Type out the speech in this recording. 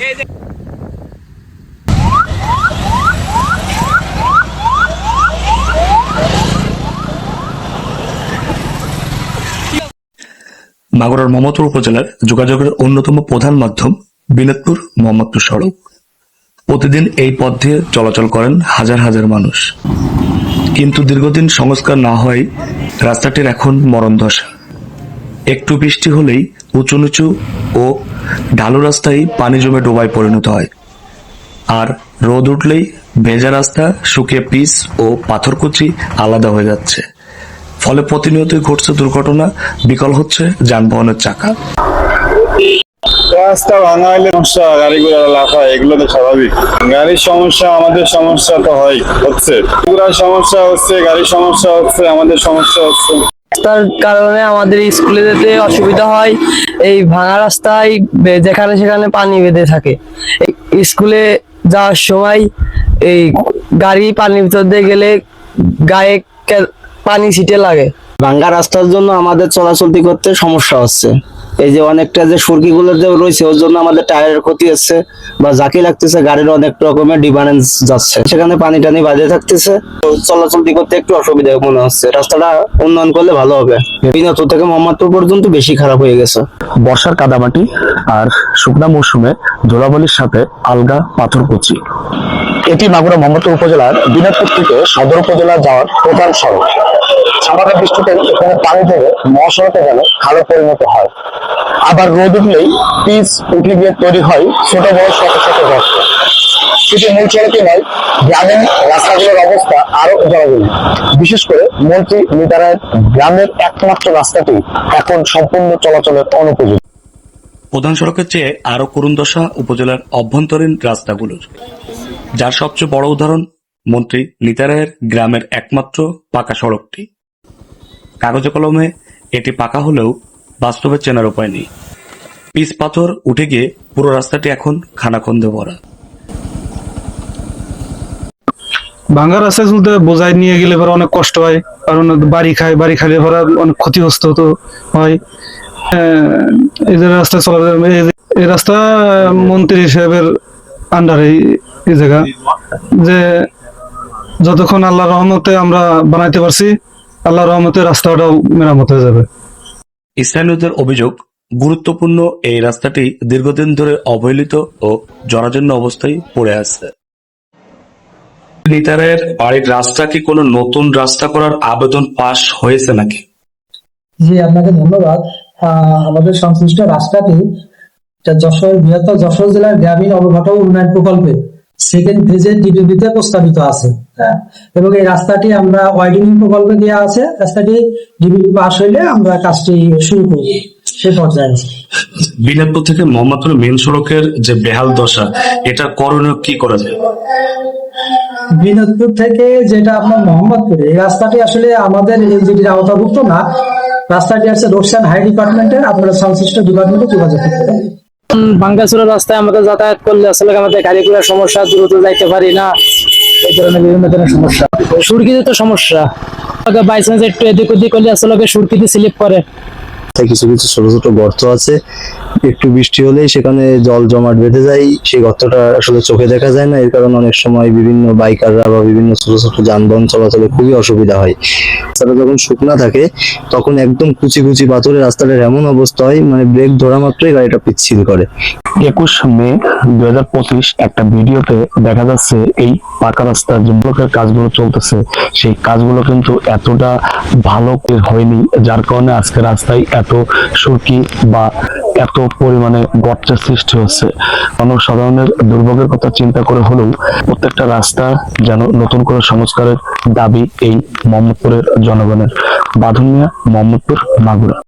মাগুরার মোহাম্মদপুর উপজেলার যোগাযোগের অন্যতম প্রধান মাধ্যম বিনোদপুর মোহাম্মদপুর সড়ক। প্রতিদিন এই পথ দিয়ে চলাচল করেন হাজার হাজার মানুষ, কিন্তু দীর্ঘদিন সংস্কার না হওয়ায় রাস্তাটির এখন মরণদশা। একটু বৃষ্টি হলেই উঁচু নিচু ও ঢালু রাস্তায় পানি জমে ডোবায় পরিণত হয়, আর রোদ উঠলেই ভেজা রাস্তা শুকিয়ে পিচ ও পাথরকুচি আলাদা হয়ে যাচ্ছে। ফলে প্রতিনিয়তই ঘটছে দুর্ঘটনা, বিকল হচ্ছে যানবাহনের চাকা। রাস্তা ভাঙা হলে সমস্যা, গাড়ি ঘোড়া লাফা, এগুলো তো স্বাভাবিক। গাড়ির সমস্যা, আমাদের সমস্যা তো হচ্ছে, পুরার সমস্যা হচ্ছে, গাড়ির সমস্যা হচ্ছে, আমাদের সমস্যা হচ্ছে। রাস্তার কারণে আমাদের স্কুলে যেতে অসুবিধা হয়। এই ভাঙা রাস্তায় যেখানে সেখানে পানি বেঁধে থাকে। স্কুলে যাওয়ার সময় এই গাড়ি পানির ভিতর দিয়ে গেলে গায়ে পানি ছিটে লাগে। ভাঙ্গা রাস্তার জন্য আমাদের চলাচলতি করতে সমস্যা হচ্ছে। এই যে অনেকটা যে সুরকি গুলো যে রয়েছে, ওর জন্য আমাদের টায়ারের ক্ষতি হচ্ছে বা জাকি লাগতেছে, গাড়ির অনেক রকমের ডিফারেন্স যাচ্ছে, সেখানে পানি টানি বাজে থাকতেছে, চলাচলতি করতে একটু অসুবিধা মনে হচ্ছে। রাস্তাটা উন্নয়ন করলে ভালো হবে। বিনোদপুর থেকে মোহাম্মদপুর পর্যন্ত বেশি খারাপ হয়ে গেছে। বর্ষার কাদামাটি আর শুকনা মৌসুমে ধুলাবালির সাথে আলগা পাথরকুচি। এটি মাগুরা মোহাম্মদপুর উপজেলার বিনোদপুর থেকে সদর উপজেলা যাওয়ার প্রধান সড়ক। সামান্য বৃষ্টিতে এখানে পানি থেকে মহাসড়কে গেলে খালে পরিণত হয়, আবার রোদ উঠলেই পিচ উঠে গিয়ে তৈরি হয় ছোট বড় শত শত গর্ত। শুধু মূল সড়কে নয়, গ্রামের রাস্তাগুলোর অবস্থা আরো জরাজীর্ণ। বিশেষ করে মন্ত্রী লিটারের গ্রামের একমাত্র রাস্তাটি এখন সম্পূর্ণ চলাচলের অনুপযোগী। প্রধান সড়কের চেয়ে আরো করুণ দশা উপজেলার অভ্যন্তরীণ রাস্তাগুলোর, যার সবচেয়ে বড় উদাহরণ মন্ত্রী লিটারের গ্রামের একমাত্র পাকা সড়কটি। কাগজে কলমে এটি পাকা হলেও বাস্তবে চেনার উপায় নেই। পিচ পাথর উঠে গিয়ে পুরো রাস্তাটি এখন খানাখন্দে ভরা। ভাঙ্গা রাস্তায় চলতে বোঝাই নিয়ে গেলে পরে অনেক কষ্ট হয়, কারণ বাড়ি খাইলে পরে অনেক ক্ষতিগ্রস্ত তো হয়। এই যে রাস্তায় চলা, এই রাস্তা মন্ত্রী সাহেবের আন্ডারে এই জায়গা, যে যতক্ষণ আল্লাহ রহমতে আমরা বানাইতে পারছি, আল্লাহ রহমতে রাস্তাটাও মেরামত হয়ে যাবে। স্থানীয়দের অভিযোগ, গুরুত্বপূর্ণ এই রাস্তাটি দীর্ঘদিন ধরে অবহেলিত ও জরাজীর্ণ অবস্থায় পড়ে আছে। লিটারের বাড়ির রাস্তা কি কোনো নতুন রাস্তা করার আবেদন পাস হয়েছে নাকি? জি, আপনাকে ধন্যবাদ। আমাদের সংশ্লিষ্ট রাস্তাটি যশোর বৃহত্তর যশোর জেলার গ্রামীণ অবকাঠামো উন্নয়ন প্রকল্পে সেকেন্ড ফেজের ডিপিপিতে প্রস্তাবিত আছে, এবং এই রাস্তাটি আমরা ওয়াইডেনিং প্রকল্পে দেওয়া আছে। রাস্তাটি ডিপিপি পাস হইলে আমরা কাজটি শুরু করব, সে পর্যায়ে। বিনোদপুর থেকে মোহাম্মদপুর মেন সড়কের যে বেহাল দশা, এটা করণীয় কি করা যায়? বিনোদপুর থেকে যেটা আপনার মোহাম্মদপুরে, এই রাস্তাটি আসলে আমাদের এনজিটির আওতাভুক্ত না। রাস্তাটি আছে রোডস অ্যান্ড হাই ডিপার্টমেন্টের। আপনারা সংশ্লিষ্ট ডিপার্টমেন্টে যোগাযোগ করতে পারেন। ভাঙ্গাচোরা রাস্তায় আমাদের যাতায়াত করলে আসলে আমাদের গাড়িগুলোর সমস্যা, দ্রুত যাইতে পারি না, এই ধরনের বিভিন্ন ধরনের সমস্যা। সুরকিতে তো সমস্যা, বাই চান্স একটু এদিক ওদিক করলে আসলে সুরকিতে স্লিপ করে। কিছু কিছু ছোট ছোট গর্ত আছে, একটু বৃষ্টি হলেই সেখানে জল জমাট বেঁধে যায়। সেই গর্তটা আসলে চোখে দেখা যায় না, এর কারণে অনেক সময় বিভিন্ন বাইকাররা বা বিভিন্ন ছোট ছোট যানবাহন চলাচলে খুবই অসুবিধা হয়। রাস্তাটা যখন শুকনা থাকে তখন একদম কুচি কুচি পাথরের রাস্তাটার এমন অবস্থা হয়, মানে ব্রেক ধরা মাত্রই গাড়িটা পিচ্ছিল করে। 21 মে 2025 একটা ভিডিওতে দেখা যাচ্ছে এই পাকা রাস্তার যে ব্লকের কাজগুলো চলতেছে, সেই কাজগুলো কিন্তু এতটা ভালো হয়নি, যার কারণে আজকে রাস্তায় এত সুরকি বা এত পরিমাণে গর্তের সৃষ্টি হচ্ছে। জনসাধারণের দুর্ভোগের কথা চিন্তা করে হলেও প্রত্যেকটা রাস্তা যেন নতুন করে সংস্কারের দাবি এই মোহাম্মদপুরের জনগণের। বাঁধন মিয়া, মোহাম্মদপুর, মাগুরা।